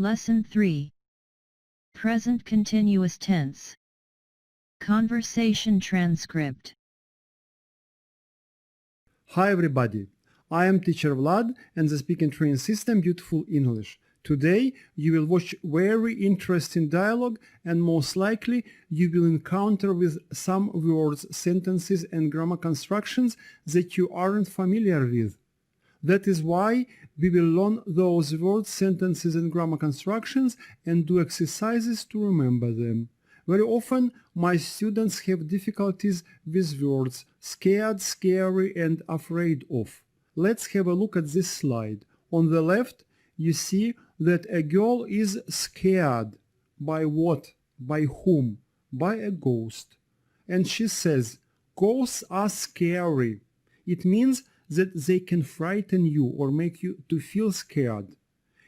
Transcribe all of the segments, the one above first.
Lesson 3. Present continuous tense. Conversation transcript. Hi everybody, I am teacher Vlad and the speaking training system Beautiful English. Today you will watch very interesting dialogue and most likely you will encounter with some words, sentences and grammar constructions that you aren't familiar with. That is why we will learn those words, sentences and grammar constructions and do exercises to remember them. Very often my students have difficulties with words scared, scary and afraid of. Let's have a look at this slide. On the left you see that a girl is scared. By what? By whom? By a ghost. And she says, ghosts are scary. It means that they can frighten you or make you to feel scared.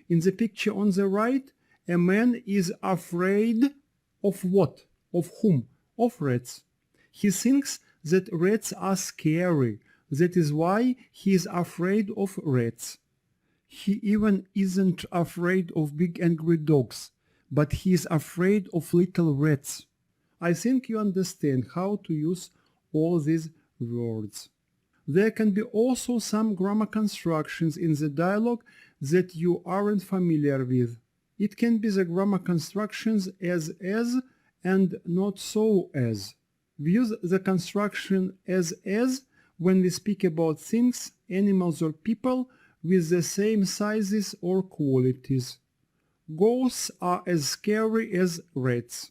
In the picture on the right, a man is afraid of what? Of whom? Of rats. He thinks that rats are scary. That is why he is afraid of rats. He even isn't afraid of big angry dogs, but he is afraid of little rats. I think you understand how to use all these words. There can be also some grammar constructions in the dialogue that you aren't familiar with. It can be the grammar constructions as and not so as. We use the construction as when we speak about things, animals or people with the same sizes or qualities. Ghosts are as scary as rats.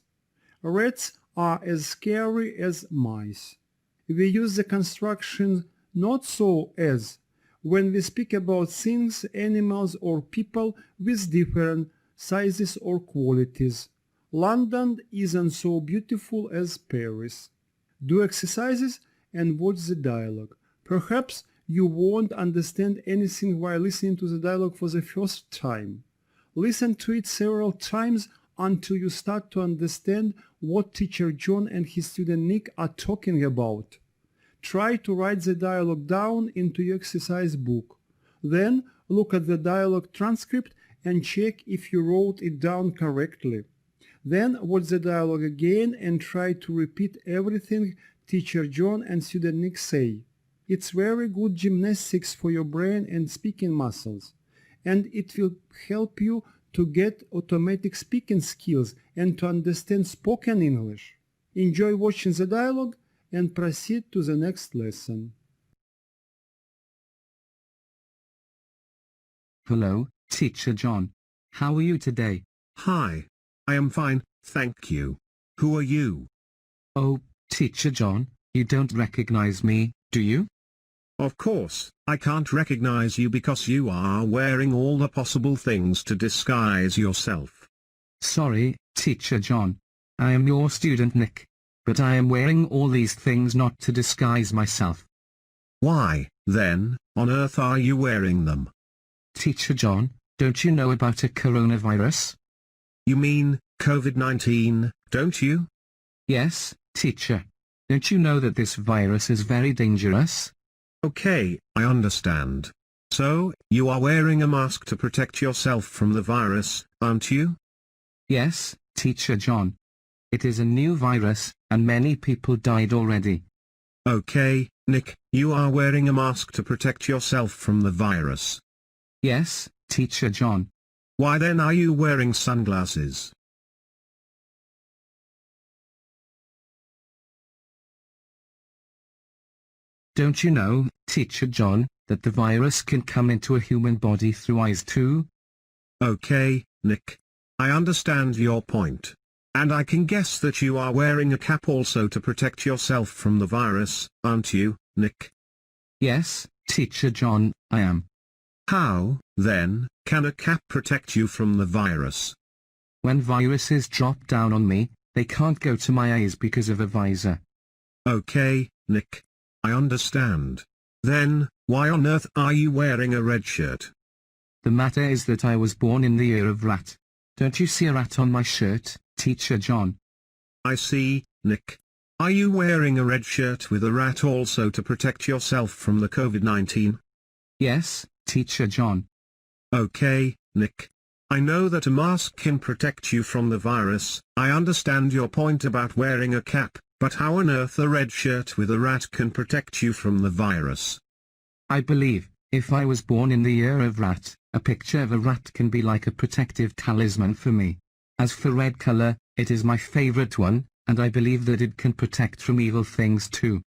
Rats are as scary as mice. We use the construction not so as when we speak about things, animals or people with different sizes or qualities. London isn't so beautiful as Paris. Do exercises and watch the dialogue. Perhaps you won't understand anything while listening to the dialogue for the first time. Listen to it several times until you start to understand what teacher John and his student Nick are talking about. Try to write the dialogue down into your exercise book. Then look at the dialogue transcript and check if you wrote it down correctly. Then watch the dialogue again and try to repeat everything teacher John and student Nick say. It's very good gymnastics for your brain and speaking muscles, and it will help you to get automatic speaking skills and to understand spoken English. Enjoy watching the dialogue and proceed to the next lesson. Hello, Teacher John. How are you today? Hi. I am fine, thank you. Who are you? Oh, Teacher John, you don't recognize me, do you? Of course, I can't recognize you because you are wearing all the possible things to disguise yourself. Sorry, Teacher John. I am your student Nick. But I am wearing all these things not to disguise myself. Why, then, on earth are you wearing them? Teacher John, don't you know about a coronavirus? You mean, COVID-19, don't you? Yes, teacher. Don't you know that this virus is very dangerous? Okay, I understand. So, you are wearing a mask to protect yourself from the virus, aren't you? Yes, Teacher John. It is a new virus, and many people died already. Okay, Nick, you are wearing a mask to protect yourself from the virus. Yes, Teacher John. Why then are you wearing sunglasses? Don't you know, Teacher John, that the virus can come into a human body through eyes too? Okay, Nick. I understand your point. And I can guess that you are wearing a cap also to protect yourself from the virus, aren't you, Nick? Yes, Teacher John, I am. How, then, can a cap protect you from the virus? When viruses drop down on me, they can't go to my eyes because of a visor. Okay, Nick. I understand. Then, why on earth are you wearing a red shirt? The matter is that I was born in the year of rat. Don't you see a rat on my shirt, Teacher John? I see, Nick. Are you wearing a red shirt with a rat also to protect yourself from the COVID-19? Yes, Teacher John. Okay, Nick. I know that a mask can protect you from the virus. I understand your point about wearing a cap, but how on earth a red shirt with a rat can protect you from the virus? I believe, if I was born in the year of rat, a picture of a rat can be like a protective talisman for me. As for red color, it is my favorite one, and I believe that it can protect from evil things too.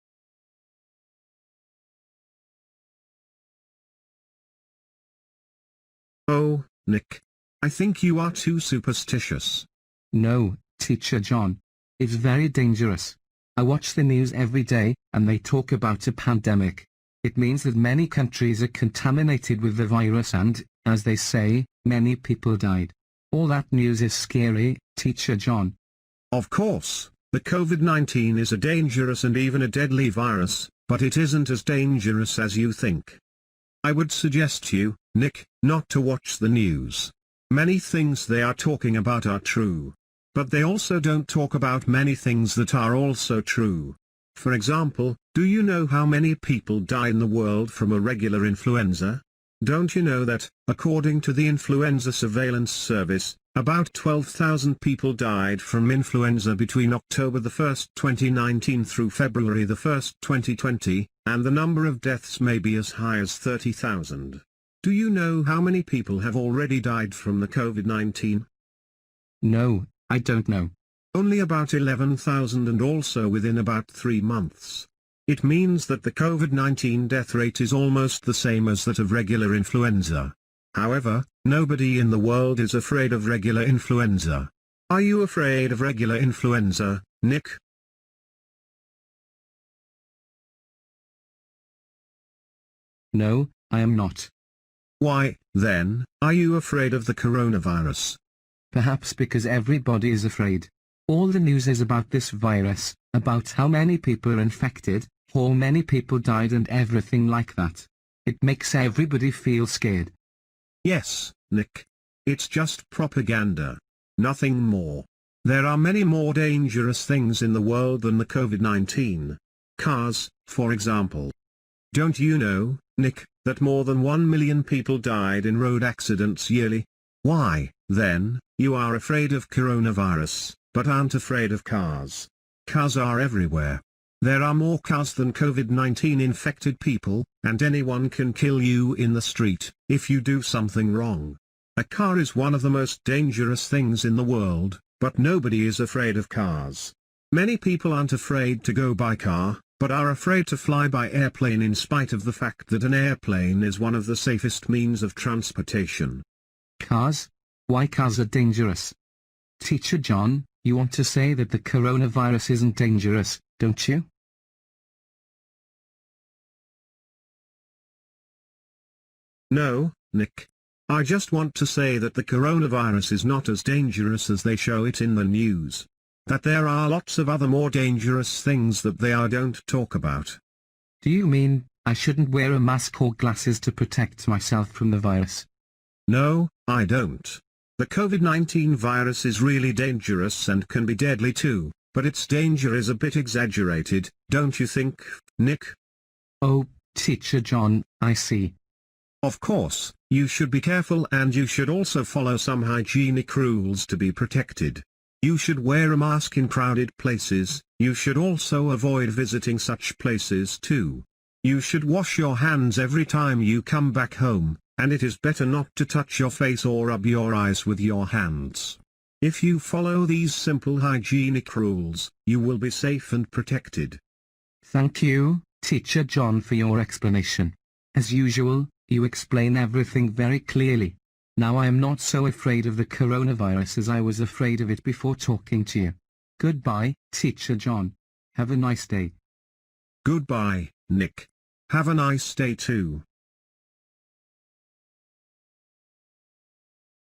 Oh, Nick. I think you are too superstitious. No, Teacher John. It's very dangerous. I watch the news every day, and they talk about a pandemic. It means that many countries are contaminated with the virus and, as they say, many people died. All that news is scary, Teacher John. Of course, the COVID-19 is a dangerous and even a deadly virus, but it isn't as dangerous as you think. I would suggest you, Nick, not to watch the news. Many things they are talking about are true. But they also don't talk about many things that are also true. For example, do you know how many people die in the world from a regular influenza? Don't you know that, according to the Influenza Surveillance Service, about 12,000 people died from influenza between October 1, 2019 through February 1, 2020, and the number of deaths may be as high as 30,000. Do you know how many people have already died from the COVID-19? No, I don't know. Only about 11,000, and also within about 3 months. It means that the COVID-19 death rate is almost the same as that of regular influenza. However, nobody in the world is afraid of regular influenza. Are you afraid of regular influenza, Nick? No, I am not. Why, then, are you afraid of the coronavirus? Perhaps because everybody is afraid. All the news is about this virus, about how many people are infected, how many people died and everything like that. It makes everybody feel scared. Yes, Nick. It's just propaganda. Nothing more. There are many more dangerous things in the world than the COVID-19. Cars, for example. Don't you know, Nick, that more than 1 million people died in road accidents yearly? Why, then, you are afraid of coronavirus, but aren't afraid of cars? Cars are everywhere. There are more cars than COVID-19 infected people, and anyone can kill you in the street, if you do something wrong. A car is one of the most dangerous things in the world, but nobody is afraid of cars. Many people aren't afraid to go by car, but are afraid to fly by airplane in spite of the fact that an airplane is one of the safest means of transportation. Cars? Why cars are dangerous? Teacher John, you want to say that the coronavirus isn't dangerous, don't you? No, Nick. I just want to say that the coronavirus is not as dangerous as they show it in the news. That there are lots of other more dangerous things that they don't talk about. Do you mean, I shouldn't wear a mask or glasses to protect myself from the virus? No, I don't. The COVID-19 virus is really dangerous and can be deadly too, but its danger is a bit exaggerated, don't you think, Nick? Oh, Teacher John, I see. Of course, you should be careful and you should also follow some hygienic rules to be protected. You should wear a mask in crowded places, you should also avoid visiting such places too. You should wash your hands every time you come back home, and it is better not to touch your face or rub your eyes with your hands. If you follow these simple hygienic rules, you will be safe and protected. Thank you, Teacher John, for your explanation. As usual, you explain everything very clearly. Now I am not so afraid of the coronavirus as I was afraid of it before talking to you. Goodbye, Teacher John. Have a nice day. Goodbye, Nick. Have a nice day too.